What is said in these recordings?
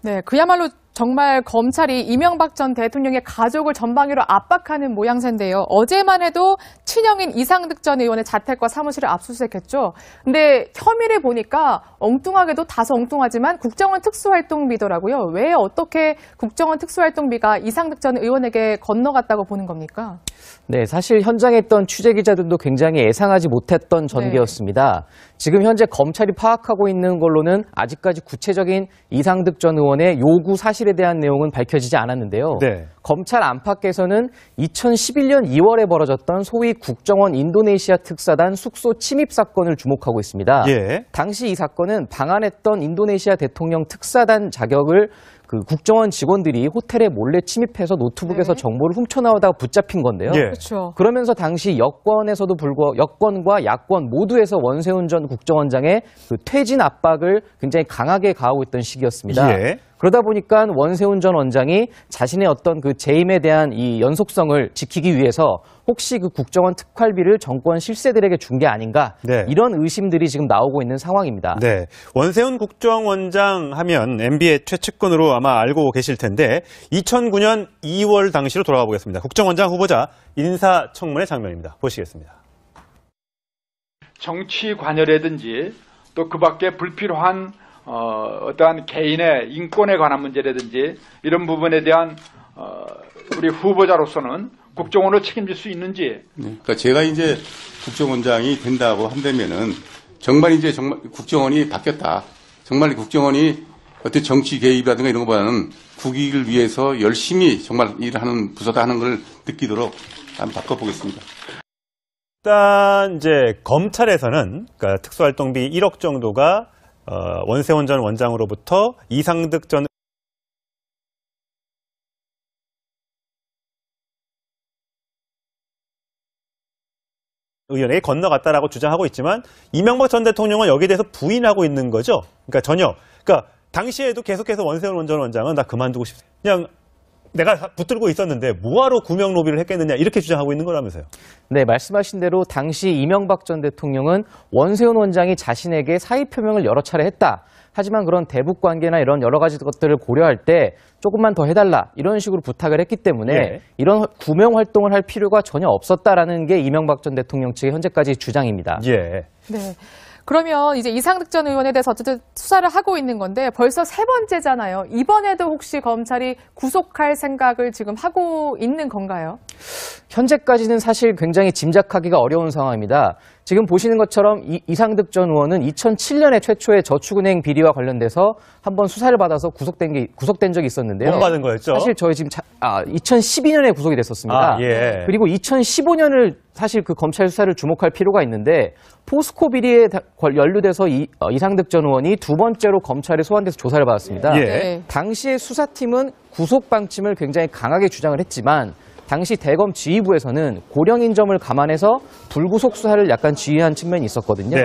네, 그야말로 정말 검찰이 이명박 전 대통령의 가족을 전방위로 압박하는 모양새인데요. 어제만 해도 친형인 이상득 전 의원의 자택과 사무실을 압수수색했죠. 근데 혐의를 보니까 엉뚱하게도 다소 엉뚱하지만 국정원 특수활동비더라고요. 왜 어떻게 국정원 특수활동비가 이상득 전 의원에게 건너갔다고 보는 겁니까? 네, 사실 현장에 있던 취재기자들도 굉장히 예상하지 못했던 전개였습니다. 지금 현재 검찰이 파악하고 있는 걸로는 아직까지 구체적인 이상득 전 의원의 요구 사실에 대한 내용은 밝혀지지 않았는데요. 검찰 안팎에서는 2011년 2월에 벌어졌던 소위 국정원 인도네시아 특사단 숙소 침입 사건을 주목하고 있습니다. 당시 이 사건은 방한했던 인도네시아 대통령 특사단 자격을 그 국정원 직원들이 호텔에 몰래 침입해서 노트북에서 정보를 훔쳐나오다가 붙잡힌 건데요. 그렇죠. 그러면서 당시 여권과 야권 모두에서 원세훈 전 국정원장의 그 퇴진 압박을 굉장히 강하게 가하고 있던 시기였습니다. 그러다 보니까 원세훈 전 원장이 자신의 어떤 그 재임에 대한 이 연속성을 지키기 위해서 혹시 그 국정원 특활비를 정권 실세들에게 준 게 아닌가 이런 의심들이 지금 나오고 있는 상황입니다. 원세훈 국정원장 하면 MB의 최측근으로 아마 알고 계실 텐데 2009년 2월 당시로 돌아가 보겠습니다. 국정원장 후보자 인사청문회 장면입니다. 보시겠습니다. 정치 관여라든지 또 그 밖에 불필요한 어떠한 개인의 인권에 관한 문제라든지 이런 부분에 대한 우리 후보자로서는 국정원을 책임질 수 있는지. 그러니까 제가 이제 국정원장이 된다고 한다면은 정말 국정원이 바뀌었다. 정말 국정원이 어떤 정치 개입이라든가 이런 것보다는 국익을 위해서 열심히 정말 일하는 부서다 하는 걸 느끼도록 한번 바꿔보겠습니다. 일단 이제 검찰에서는 그러니까 특수활동비 1억 정도가 원세훈 전 원장으로부터 이상득 전 의원에게 건너갔다라고 주장하고 있지만 이명박 전 대통령은 여기에 대해서 부인하고 있는 거죠. 그러니까 전혀. 그러니까 당시에도 계속해서 원세훈 전 원장은 나 그만두고 싶어. 그냥 내가 붙들고 있었는데 뭐하러 구명 로비를 했겠느냐 이렇게 주장하고 있는 거라면서요. 네, 말씀하신 대로 당시 이명박 전 대통령은 원세훈 원장이 자신에게 사의 표명을 여러 차례 했다. 하지만 그런 대북 관계나 이런 여러 가지 것들을 고려할 때 조금만 더 해달라 이런 식으로 부탁을 했기 때문에 이런 구명 활동을 할 필요가 전혀 없었다라는 게 이명박 전 대통령 측의 현재까지 주장입니다. 네. 그러면 이제 이상득 전 의원에 대해서 어쨌든 수사를 하고 있는 건데 벌써 세 번째잖아요. 이번에도 혹시 검찰이 구속할 생각을 지금 하고 있는 건가요? 현재까지는 사실 굉장히 짐작하기가 어려운 상황입니다. 지금 보시는 것처럼 이상득 전 의원은 2007년에 최초의 저축은행 비리와 관련돼서 한번 수사를 받아서 구속된 적이 있었는데요. 못 받은 거였죠? 사실 저희 지금 2012년에 구속이 됐었습니다. 그리고 2015년을 사실 그 검찰 수사를 주목할 필요가 있는데 포스코 비리에 연루돼서 이상득 전 의원이 두 번째로 검찰에 소환돼서 조사를 받았습니다. 당시에 수사팀은 구속 방침을 굉장히 강하게 주장을 했지만 당시 대검 지휘부에서는 고령인 점을 감안해서 불구속 수사를 약간 지휘한 측면이 있었거든요.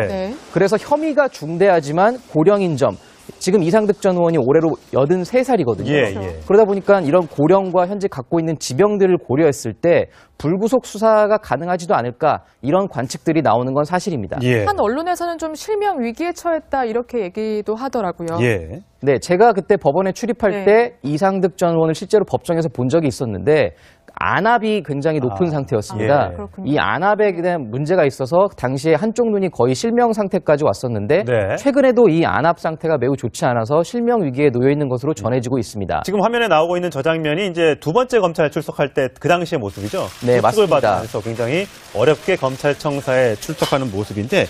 그래서 혐의가 중대하지만 고령인 점, 지금 이상득 전 의원이 올해로 83살이거든요. 그러다 보니까 이런 고령과 현재 갖고 있는 지병들을 고려했을 때 불구속 수사가 가능하지도 않을까 이런 관측들이 나오는 건 사실입니다. 한 언론에서는 좀 실명 위기에 처했다 이렇게 얘기도 하더라고요. 네, 제가 그때 법원에 출입할 때 이상득 전 의원을 실제로 법정에서 본 적이 있었는데 안압이 굉장히 높은 상태였습니다. 이 안압에 대한 문제가 있어서 당시에 한쪽 눈이 거의 실명 상태까지 왔었는데 최근에도 이 안압 상태가 매우 좋지 않아서 실명 위기에 놓여 있는 것으로 전해지고 있습니다. 지금 화면에 나오고 있는 저 장면이 이제 두 번째 검찰 출석할 때 그 당시의 모습이죠. 네, 맞습니다. 받으면서 굉장히 어렵게 검찰청사에 출석하는 모습인데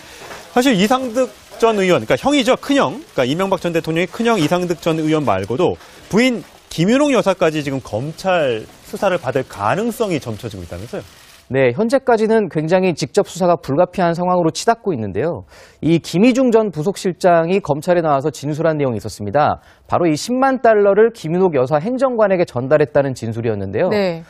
사실 이상득 전 의원, 그러니까 형이죠, 큰형, 그러니까 이명박 전 대통령의 큰형 이상득 전 의원 말고도 부인 김윤옥 여사까지 지금 검찰 수사를 받을 가능성이 점쳐지고 있다면서요? 네, 현재까지는 굉장히 직접 수사가 불가피한 상황으로 치닫고 있는데요. 이 김희중 전 부속실장이 검찰에 나와서 진술한 내용이 있었습니다. 바로 이 10만 달러를 김윤옥 여사 행정관에게 전달했다는 진술이었는데요.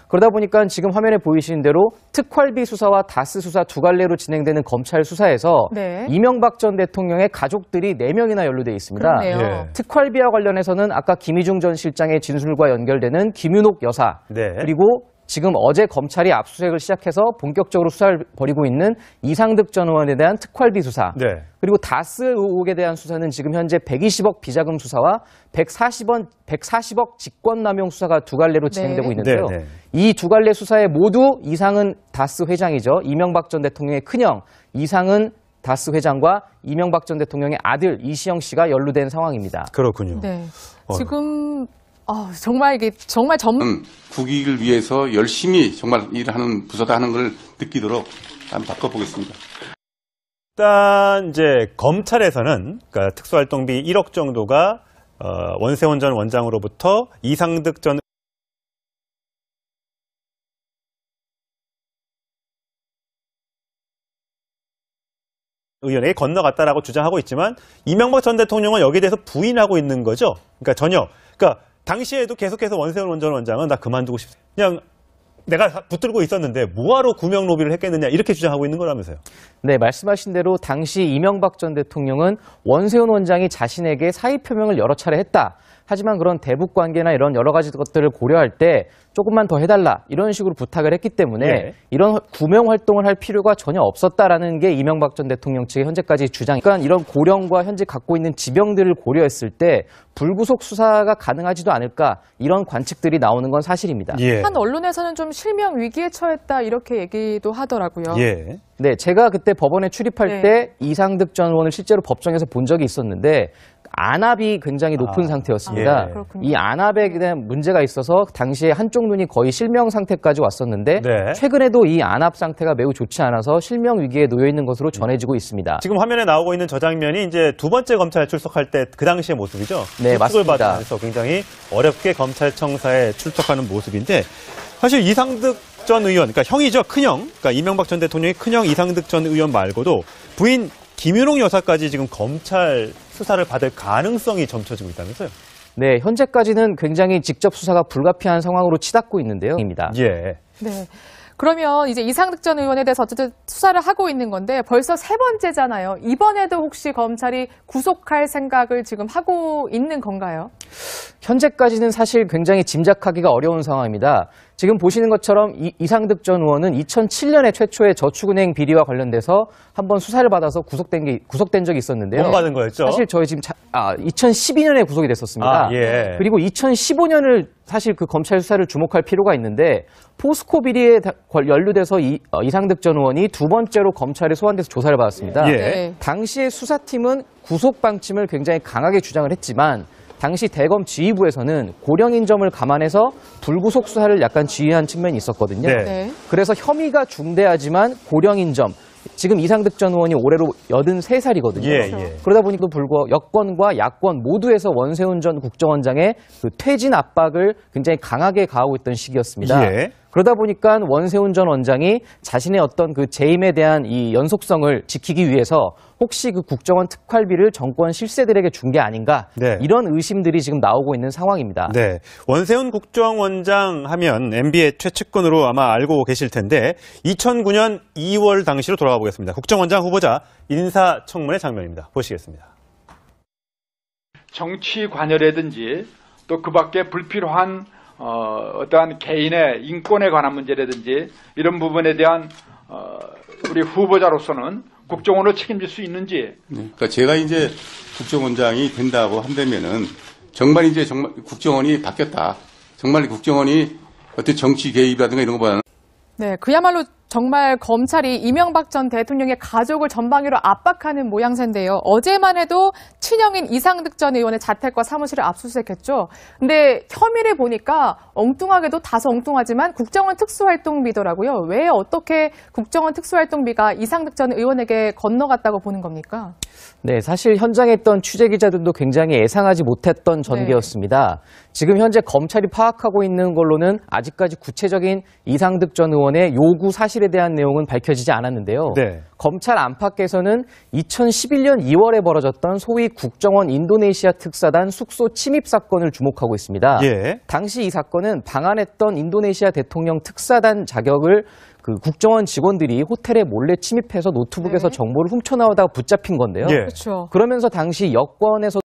그러다 보니까 지금 화면에 보이시는 대로 특활비 수사와 다스 수사 두 갈래로 진행되는 검찰 수사에서 이명박 전 대통령의 가족들이 4명이나 연루되어 있습니다. 특활비와 관련해서는 아까 김희중 전 실장의 진술과 연결되는 김윤옥 여사 그리고 지금 어제 검찰이 압수수색을 시작해서 본격적으로 수사를 벌이고 있는 이상득 전 의원에 대한 특활비 수사, 네. 그리고 다스 의혹에 대한 수사는 지금 현재 120억 비자금 수사와 140억 직권남용 수사가 두 갈래로 진행되고 있는데요. 네, 네. 이 두 갈래 수사에 모두 이상은 다스 회장이죠. 이명박 전 대통령의 큰형 이상은 다스 회장과 이명박 전 대통령의 아들 이시영 씨가 연루된 상황입니다. 그렇군요. 네. 지금 정말 이게 정말 국익을 위해서 열심히 정말 일하는 부서다 하는 걸 느끼도록 한번 바꿔보겠습니다. 일단 이제 검찰에서는 그러니까 특수활동비 1억 정도가 원세훈 전 원장으로부터 이상득 전 의원에게 건너갔다라고 주장하고 있지만 이명박 전 대통령은 여기에 대해서 부인하고 있는 거죠. 그러니까 전혀. 그러니까 당시에도 계속해서 원세훈 전 원장은 나 그만두고 싶어. 그냥 내가 붙들고 있었는데 뭐하러 구명 로비를 했겠느냐 이렇게 주장하고 있는 거라면서요. 네, 말씀하신 대로 당시 이명박 전 대통령은 원세훈 원장이 자신에게 사의 표명을 여러 차례 했다. 하지만 그런 대북 관계나 이런 여러 가지 것들을 고려할 때 조금만 더 해달라 이런 식으로 부탁을 했기 때문에 예. 이런 구명 활동을 할 필요가 전혀 없었다라는 게 이명박 전 대통령 측의 현재까지 주장. 그러니까 이런 고령과 현재 갖고 있는 지병들을 고려했을 때 불구속 수사가 가능하지도 않을까 이런 관측들이 나오는 건 사실입니다. 예. 한 언론에서는 좀 실명 위기에 처했다 이렇게 얘기도 하더라고요. 예. 네, 제가 그때 법원에 출입할 네. 때 이상득 전 의원을 실제로 법정에서 본 적이 있었는데 안압이 굉장히 높은 상태였습니다. 예. 그렇군요. 이 안압에 대한 문제가 있어서 당시에 한쪽 눈이 거의 실명 상태까지 왔었는데 네. 최근에도 이 안압 상태가 매우 좋지 않아서 실명 위기에 놓여 있는 것으로 전해지고 있습니다. 지금 화면에 나오고 있는 저 장면이 이제 두 번째 검찰 출석할 때 그 당시의 모습이죠. 네, 수습을 맞습니다. 받으면서 굉장히 어렵게 검찰청사에 출석하는 모습인데 사실 이상득 전 의원, 그러니까 형이죠, 큰형, 그러니까 이명박 전 대통령의 큰형 이상득 전 의원 말고도 부인 김윤옥 여사까지 지금 검찰 수사를 받을 가능성이 점쳐지고 있다면서요? 네, 현재까지는 굉장히 직접 수사가 불가피한 상황으로 치닫고 있는데요. 예. 네. 그러면 이제 이상득 전 의원에 대해서 어쨌든 수사를 하고 있는 건데 벌써 세 번째잖아요. 이번에도 혹시 검찰이 구속할 생각을 지금 하고 있는 건가요? 현재까지는 사실 굉장히 짐작하기가 어려운 상황입니다. 지금 보시는 것처럼 이상득 전 의원은 2007년에 최초의 저축은행 비리와 관련돼서 한번 수사를 받아서 구속된 적이 있었는데요. 못 받은 거였죠? 사실 저희 지금 2012년에 구속이 됐었습니다. 예. 그리고 2015년을 사실 그 검찰 수사를 주목할 필요가 있는데 포스코 비리에 연루돼서 이상득 전 의원이 두 번째로 검찰에 소환돼서 조사를 받았습니다. 예. 네. 당시에 수사팀은 구속 방침을 굉장히 강하게 주장을 했지만 당시 대검 지휘부에서는 고령인 점을 감안해서 불구속 수사를 약간 지휘한 측면이 있었거든요. 네. 네. 그래서 혐의가 중대하지만 고령인 점, 지금 이상득 전 의원이 올해로 83살이거든요. 예, 그렇죠. 예. 그러다 보니까 불구하고 여권과 야권 모두에서 원세훈 전 국정원장의 그 퇴진 압박을 굉장히 강하게 가하고 있던 시기였습니다. 예. 그러다 보니까 원세훈 전 원장이 자신의 어떤 그 재임에 대한 이 연속성을 지키기 위해서 혹시 그 국정원 특활비를 정권 실세들에게 준 게 아닌가 네. 이런 의심들이 지금 나오고 있는 상황입니다. 네. 원세훈 국정원장 하면 MB의 최측근으로 아마 알고 계실 텐데 2009년 2월 당시로 돌아가 보겠습니다. 국정원장 후보자 인사청문회 장면입니다. 보시겠습니다. 정치 관여라든지 또 그 밖에 불필요한 어떠한 개인의 인권에 관한 문제라든지 이런 부분에 대한 우리 후보자로서는 국정원을 책임질 수 있는지. 네. 그러니까 제가 이제 국정원장이 된다고 한다면은 정말 국정원이 바뀌었다. 정말 국정원이 어떤 정치 개입이라든가 이런 것보다는 네, 그야말로 정말 검찰이 이명박 전 대통령의 가족을 전방위로 압박하는 모양새인데요. 어제만 해도 친형인 이상득 전 의원의 자택과 사무실을 압수수색했죠. 근데 혐의를 보니까 엉뚱하게도 다소 엉뚱하지만 국정원 특수활동비더라고요. 왜 어떻게 국정원 특수활동비가 이상득 전 의원에게 건너갔다고 보는 겁니까? 네, 사실 현장에 있던 취재기자들도 굉장히 예상하지 못했던 전개였습니다. 지금 현재 검찰이 파악하고 있는 걸로는 아직까지 구체적인 이상득 전 의원의 요구 사실에 대한 내용은 밝혀지지 않았는데요. 네. 검찰 안팎에서는 2011년 2월에 벌어졌던 소위 국정원 인도네시아 특사단 숙소 침입 사건을 주목하고 있습니다. 예. 당시 이 사건은 방한했던 인도네시아 대통령 특사단 자격을 그 국정원 직원들이 호텔에 몰래 침입해서 노트북에서 네. 정보를 훔쳐나오다가 붙잡힌 건데요. 예. 그렇죠. 그러면서 당시 여권에서